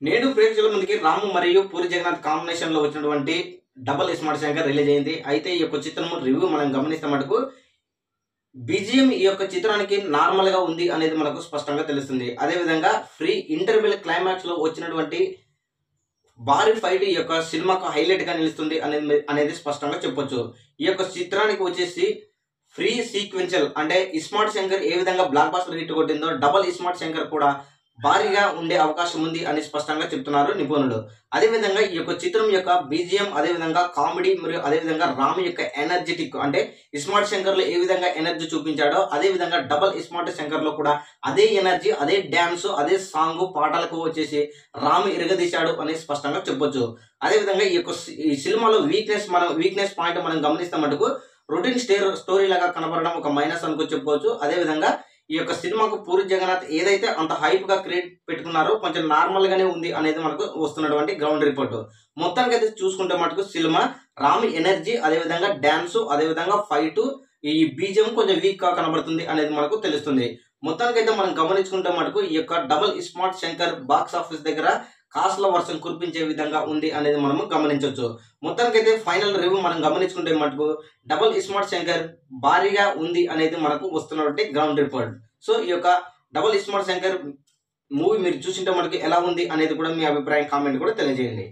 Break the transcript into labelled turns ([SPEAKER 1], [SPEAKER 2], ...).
[SPEAKER 1] నేడు ప్రేక్షకుల ముందుకి రాము మరియు పూరి జగన్నాథ్ కాంబినేషన్ లో వచ్చినటువంటి డబల్ స్మార్ట్ శంకర్ రిలీజ్ అయింది. అయితే ఈ యొక్క చిత్రం రివ్యూ మనం గమనిస్తే మటుకు బీజిఎం ఈ యొక్క చిత్రానికి నార్మల్ గా ఉంది అనేది మనకు స్పష్టంగా తెలుస్తుంది. అదే విధంగా ఫ్రీ ఇంటర్వెల్ క్లైమాక్స్ లో వచ్చినటువంటి భారీ ఫైట్ ఈ యొక్క సినిమాకు హైలైట్ గా నిలుస్తుంది అనేది స్పష్టంగా చెప్పొచ్చు. ఈ యొక్క చిత్రానికి వచ్చేసి ఫ్రీ సీక్వెన్షియల్ అంటే ఇస్మార్ట్ శంకర్ ఏ విధంగా బ్లాక్ బాస్టర్ హిట్ కొట్టిందో డబల్ ఇస్మార్ట్ శంకర్ కూడా భారీగా ఉండే అవకాశం ఉంది అని స్పష్టంగా చెప్తున్నారు నిపుణులు. అదేవిధంగా ఈ యొక్క చిత్రం యొక్క బీజిఎం, అదేవిధంగా కామెడీ మరియు అదేవిధంగా రామ్ యొక్క ఎనర్జెటిక్ అంటే ఇస్మార్ట్ శంకర్ లో ఏ విధంగా ఎనర్జీ చూపించాడో అదే విధంగా డబల్ ఇస్మార్ట్ శంకర్ లో కూడా అదే ఎనర్జీ, అదే డ్యాన్స్, అదే సాంగ్ పాటలకు వచ్చేసి రామ్ ఇరగదీశాడు అని స్పష్టంగా చెప్పొచ్చు. అదేవిధంగా ఈ సినిమాలో వీక్నెస్ పాయింట్ మనం గమనిస్తే మటుకు రొటీన్ స్టోరీ లాగా కనబడడం ఒక మైనస్ అనుకో చెప్పుకోవచ్చు. అదేవిధంగా ఈ యొక్క సినిమాకు పూరి జగన్నాథ్ ఏదైతే అంత హైప్ గా క్రియేట్ పెట్టుకున్నారో కొంచెం నార్మల్ గానే ఉంది అనేది మనకు వస్తున్నటువంటి గ్రౌండ్ రిపోర్ట్. మొత్తానికి అయితే చూసుకుంటే మటుకు సినిమా రామ్ ఎనర్జీ, అదేవిధంగా డాన్స్, అదేవిధంగా ఫైట్, ఈ బీజం కొంచెం వీక్ గా కనబడుతుంది అనేది మనకు తెలుస్తుంది. మొత్తానికైతే మనం గమనించుకుంటే మటుకు ఈ యొక్క double smart Shankar box office దగ్గర కాసుల వర్షం కురిపించే విధంగా ఉంది అనేది మనము గమనించవచ్చు. మొత్తానికైతే ఫైనల్ రివ్యూ మనం గమనించుకుంటే మటుకు డబల్ స్మార్ట్ శంకర్ భారీగా ఉంది అనేది మనకు వస్తున్నటువంటి గ్రౌండ్ రిపోర్ట్. సో ఈ యొక్క డబల్ స్మార్ట్ శంకర్ మూవీ మీరు చూసింటే మనకి ఎలా ఉంది అనేది కూడా మీ అభిప్రాయం కామెంట్ కూడా తెలియజేయండి.